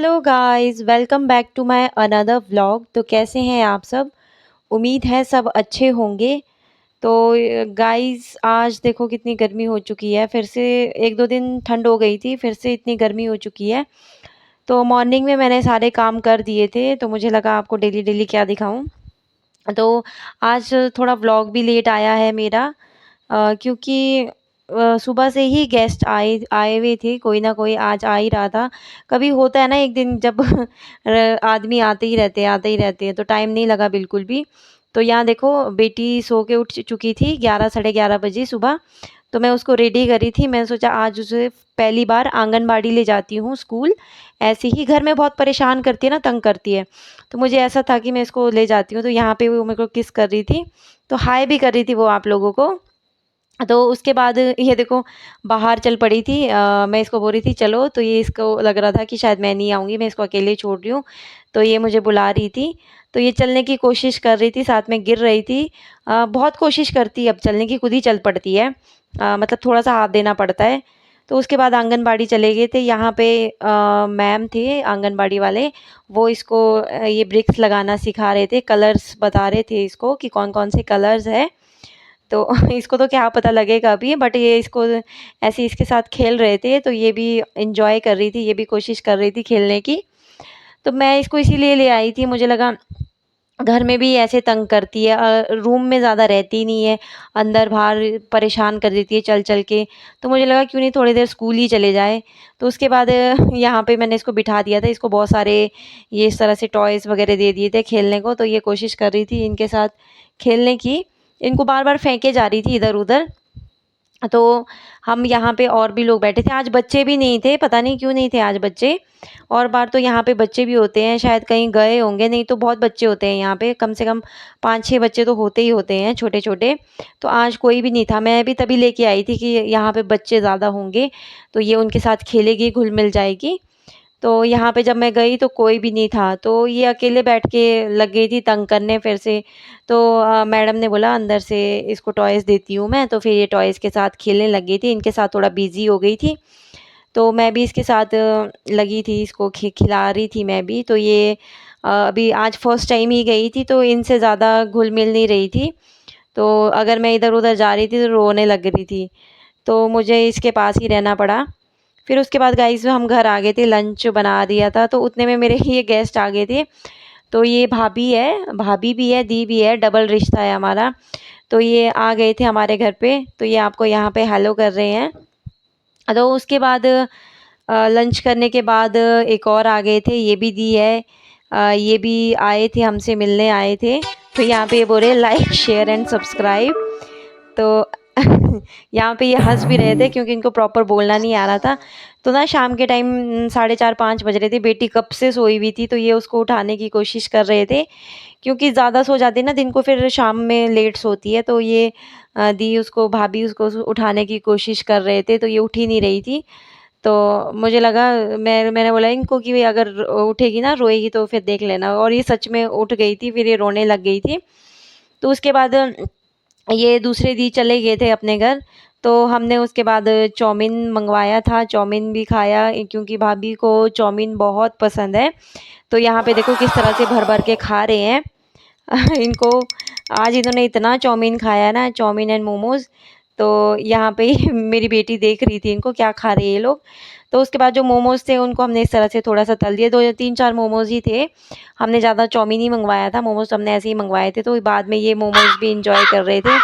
Hello guys, welcome back to my another vlog. तो कैसे हैं आप सब? उम्मीद है सब अच्छे होंगे। तो गाइस, आज देखो कितनी गर्मी हो चुकी है। फिर से एक दो दिन ठंड हो गई थी, फिर से इतनी गर्मी हो चुकी है। तो मॉर्निंग में मैंने सारे काम कर दिए थे, तो मुझे लगा आपको डेली डेली क्या दिखाऊं। तो आज थोड़ा व्लॉग भी लेट आया है मेरा, क्योंकि सुबह से ही गेस्ट आए आए हुए थे। कोई ना कोई आज आ ही रहा था। कभी होता है ना एक दिन जब आदमी आते ही रहते हैं, तो टाइम नहीं लगा बिल्कुल भी। तो यहाँ देखो, बेटी सो के उठ चुकी थी 11 साढ़े 11 बजे सुबह। तो मैं उसको रेडी करी थी। मैंने सोचा आज उसे पहली बार आंगनबाड़ी ले जाती हूँ स्कूल। ऐसे ही घर में बहुत परेशान करती है ना, तंग करती है। तो मुझे ऐसा था कि मैं इसको ले जाती हूँ। तो यहाँ पे वो मेरे को किस कर रही थी, तो हाय भी कर रही थी वो आप लोगों को। तो उसके बाद ये देखो, बाहर चल पड़ी थी। मैं इसको बोल रही थी चलो, तो ये इसको लग रहा था कि शायद मैं नहीं आऊँगी, मैं इसको अकेले छोड़ रही हूँ। तो ये मुझे बुला रही थी। तो ये चलने की कोशिश कर रही थी, साथ में गिर रही थी। बहुत कोशिश करती है अब चलने की, खुद ही चल पड़ती है। मतलब थोड़ा-सा हाथ देना पड़ता है। तो उसके बाद आंगनबाड़ी चले गए थे। यहाँ पे मैम थे आंगनबाड़ी वाले, वो इसको ये ब्रिक्स लगाना सिखा रहे थे, कलर्स बता रहे थे इसको कि कौन-कौन से कलर्स है। तो इसको तो क्या पता लगेगा अभी, बट ये इसको ऐसे इसके साथ खेल रहे थे, तो ये भी एंजॉय कर रही थी, ये भी कोशिश कर रही थी खेलने की। तो मैं इसको इसीलिए ले आई थी। मुझे लगा घर में भी ऐसे तंग करती है, रूम में ज़्यादा रहती नहीं है, अंदर बाहर परेशान कर देती है चल चल के। तो मुझे लगा क्यों नहीं थोड़ी देर स्कूल ही चले जाए। तो उसके बाद यहाँ पे मैंने इसको बिठा दिया था। इसको बहुत सारे ये इस तरह से टॉयज़ वगैरह दे दिए थे खेलने को। तो ये कोशिश कर रही थी इनके साथ खेलने की। इनको बार बार फेंके जा रही थी इधर उधर। तो हम यहाँ पे और भी लोग बैठे थे। आज बच्चे भी नहीं थे, पता नहीं क्यों नहीं थे आज बच्चे। और बार तो यहाँ पे बच्चे भी होते हैं, शायद कहीं गए होंगे, नहीं तो बहुत बच्चे होते हैं यहाँ पे, कम से कम 5-6 बच्चे तो होते ही होते हैं छोटे छोटे। तो आज कोई भी नहीं था। मैं भी तभी लेके आई थी कि यहाँ पे बच्चे ज़्यादा होंगे, तो ये उनके साथ खेलेगी, घुल मिल जाएगी। तो यहाँ पे जब मैं गई तो कोई भी नहीं था, तो ये अकेले बैठ के लग गई थी तंग करने फिर से। तो मैडम ने बोला अंदर से इसको टॉयज़ देती हूँ मैं। तो फिर ये टॉयज़ के साथ खेलने लग गई थी, इनके साथ थोड़ा बिज़ी हो गई थी। तो मैं भी इसके साथ लगी थी, इसको खिला रही थी मैं भी। तो ये अभी आज फर्स्ट टाइम ही गई थी, तो इनसे ज़्यादा घुल मिल नहीं रही थी। तो अगर मैं इधर उधर जा रही थी तो रोने लग रही थी। तो मुझे इसके पास ही रहना पड़ा। फिर उसके बाद गाइस हम घर आ गए थे, लंच बना दिया था। तो उतने में मेरे ये गेस्ट आ गए थे। तो ये भाभी है, भाभी भी है, दी भी है, डबल रिश्ता है हमारा। तो ये आ गए थे हमारे घर पे, तो ये आपको यहाँ पे हेलो कर रहे हैं। तो उसके बाद लंच करने के बाद एक और आ गए थे, ये भी दी है। ये भी आए थे, हमसे मिलने आए थे। तो यहाँ पे ये बोल रहे लाइक शेयर एंड सब्सक्राइब। तो यहाँ पे ये हँस भी रहे थे क्योंकि इनको प्रॉपर बोलना नहीं आ रहा था। तो ना शाम के टाइम 4:30-5 बज रहे थे, बेटी कब से सोई हुई थी, तो ये उसको उठाने की कोशिश कर रहे थे। क्योंकि ज़्यादा सो जाती है ना दिन को, फिर शाम में लेट सोती है। तो ये दी उसको, भाभी उसको उठाने की कोशिश कर रहे थे, तो ये उठ ही नहीं रही थी। तो मुझे लगा, मैंने बोला इनको कि भाई अगर उठेगी ना, रोएगी तो फिर देख लेना। और ये सच में उठ गई थी, फिर ये रोने लग गई थी। तो उसके बाद ये दूसरे दी चले गए थे अपने घर। तो हमने उसके बाद चाउमीन मंगवाया था, चाउमीन भी खाया, क्योंकि भाभी को चाउमीन बहुत पसंद है। तो यहाँ पे देखो किस तरह से भर भर के खा रहे हैं। इनको आज इन्होंने इतना चाउमीन खाया है ना, चाउमीन एंड मोमोज। तो यहाँ पे ही मेरी बेटी देख रही थी इनको क्या खा रहे हैं ये लोग। तो उसके बाद जो मोमोज थे उनको हमने इस तरह से थोड़ा सा तल दिया। 2-3-4 मोमोज ही थे, हमने ज़्यादा चाउमीन ही मंगवाया था, मोमोज हमने ऐसे ही मंगवाए थे। तो बाद में ये मोमोज भी इंजॉय कर रहे थे।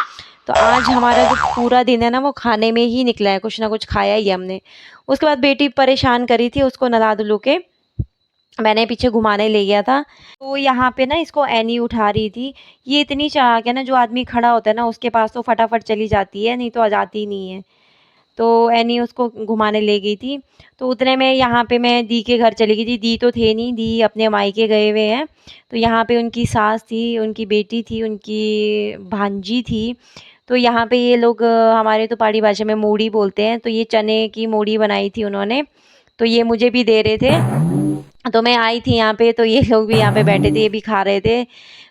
तो आज हमारा जो पूरा दिन है ना, वो खाने में ही निकला है, कुछ ना कुछ खाया ही है हमने। उसके बाद बेटी परेशान करी थी, उसको नहला धुलो के मैंने पीछे घुमाने ले गया था। तो यहाँ पे ना इसको एनी उठा रही थी। ये इतनी चालाक है ना, जो आदमी खड़ा होता है ना उसके पास तो फटाफट चली जाती है, नहीं तो आ जाती नहीं है। तो एनी उसको घुमाने ले गई थी। तो उतने में यहाँ पे मैं दी के घर चली गई थी। दी तो थे नहीं, दी अपने मायके गए हुए हैं। तो यहाँ पे उनकी सास थी, उनकी बेटी थी, उनकी भांजी थी। तो यहाँ पे ये लोग हमारे तो पहाड़ी भाषा में मूढ़ी बोलते हैं, तो ये चने की मूढ़ी बनाई थी उन्होंने। तो ये मुझे भी दे रहे थे। तो मैं आई थी यहाँ पे, तो ये लोग भी यहाँ पे बैठे थे, ये भी खा रहे थे।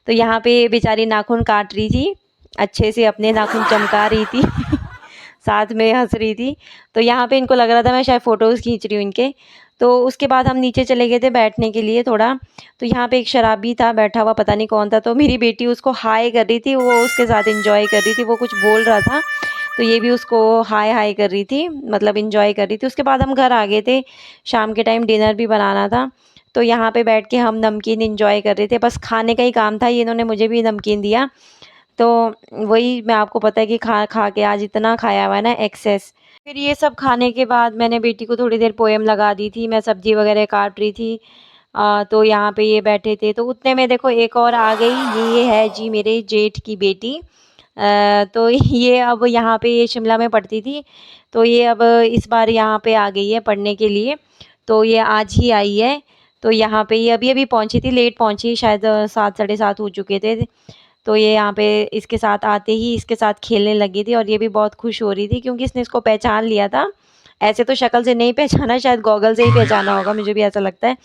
तो यहाँ पे बेचारी नाखून काट रही थी, अच्छे से अपने नाखून चमका रही थी। साथ में हंस रही थी। तो यहाँ पे इनको लग रहा था मैं शायद फ़ोटोज़ खींच रही हूँ इनके। तो उसके बाद हम नीचे चले गए थे बैठने के लिए थोड़ा। तो यहाँ पे एक शराबी था बैठा हुआ, पता नहीं कौन था, तो मेरी बेटी उसको हाय कर रही थी, वो उसके साथ एंजॉय कर रही थी, वो कुछ बोल रहा था तो ये भी उसको हाय हाय कर रही थी, मतलब एंजॉय कर रही थी। उसके बाद हम घर आ गए थे, शाम के टाइम डिनर भी बनाना था, तो यहाँ पे बैठ के हम नमकीन एंजॉय कर रहे थे, बस खाने का ही काम था, ये इन्होंने मुझे भी नमकीन दिया। तो वही मैं, आपको पता है कि खा खा के आज इतना खाया हुआ है ना, एक्सेस। फिर ये सब खाने के बाद मैंने बेटी को थोड़ी देर पोएम लगा दी थी, मैं सब्जी वगैरह काट रही थी। तो यहाँ पे ये बैठे थे, तो उतने में देखो एक और आ गई, ये है जी मेरे जेठ की बेटी। तो ये अब यहाँ पे, ये शिमला में पढ़ती थी, तो ये अब इस बार यहाँ पे आ गई है पढ़ने के लिए, तो ये आज ही आई है। तो यहाँ पे ये अभी अभी पहुँची थी, लेट पहुँची, शायद 7 साढ़े 7 हो चुके थे। तो ये यहाँ पे इसके साथ आते ही इसके साथ खेलने लगी थी, और ये भी बहुत खुश हो रही थी क्योंकि इसने इसको पहचान लिया था। ऐसे तो शक्ल से नहीं पहचाना, शायद गॉगल से ही पहचाना होगा, मुझे भी ऐसा लगता है।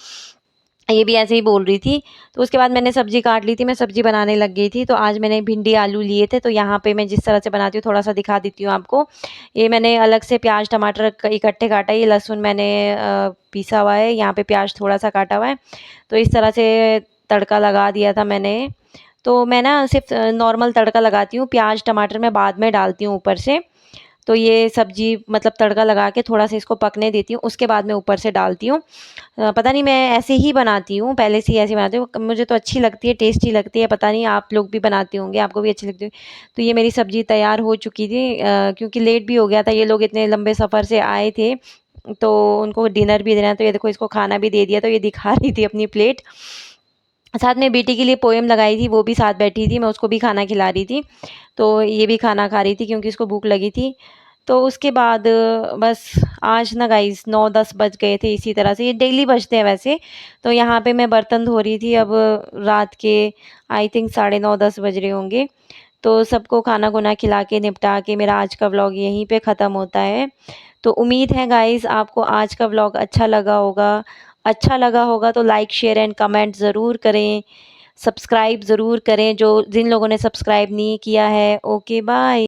ये भी ऐसे ही बोल रही थी। तो उसके बाद मैंने सब्ज़ी काट ली थी, मैं सब्ज़ी बनाने लग गई थी। तो आज मैंने भिंडी आलू लिए थे, तो यहाँ पे मैं जिस तरह से बनाती हूँ थोड़ा-सा दिखा देती हूँ आपको। ये मैंने अलग से प्याज़ टमाटर इकट्ठे काटा है, ये लहसुन मैंने पीसा हुआ है, यहाँ पे प्याज़ थोड़ा-सा काटा हुआ है। तो इस तरह से तड़का लगा दिया था मैंने। तो मैं ना सिर्फ़ नॉर्मल तड़का लगाती हूँ, प्याज़ टमाटर मैं बाद में डालती हूँ ऊपर से। तो ये सब्ज़ी मतलब तड़का लगा के थोड़ा-सा इसको पकने देती हूँ, उसके बाद मैं ऊपर से डालती हूँ। पता नहीं, मैं ऐसे ही बनाती हूँ, पहले से ही ऐसे बनाती हूँ, मुझे तो अच्छी लगती है, टेस्टी लगती है, पता नहीं आप लोग भी बनाते होंगे, आपको भी अच्छी लगती है। तो ये मेरी सब्ज़ी तैयार हो चुकी थी, क्योंकि लेट भी हो गया था, ये लोग इतने लंबे सफ़र से आए थे, तो उनको डिनर भी देना है, तो ये देखो इसको खाना भी दे दिया, तो ये दिखा रही थी अपनी प्लेट। साथ में बेटी के लिए पोएम लगाई थी, वो भी साथ बैठी थी, मैं उसको भी खाना खिला रही थी। तो ये भी खाना खा रही थी क्योंकि उसको भूख लगी थी। तो उसके बाद बस आज ना गाइस 9-10 बज गए थे, इसी तरह से ये डेली बजते हैं वैसे। तो यहाँ पे मैं बर्तन धो रही थी, अब रात के आई थिंक साढ़े 9-10 बज रहे होंगे। तो सबको खाना-खुना खिला के निपटा के मेरा आज का व्लॉग यहीं पे ख़त्म होता है। तो उम्मीद है गाइस आपको आज का व्लॉग अच्छा लगा होगा। अच्छा लगा होगा तो लाइक, शेयर एंड कमेंट ज़रूर करें। सब्सक्राइब ज़रूर करें, जो जिन लोगों ने सब्सक्राइब नहीं किया है। Okay bye.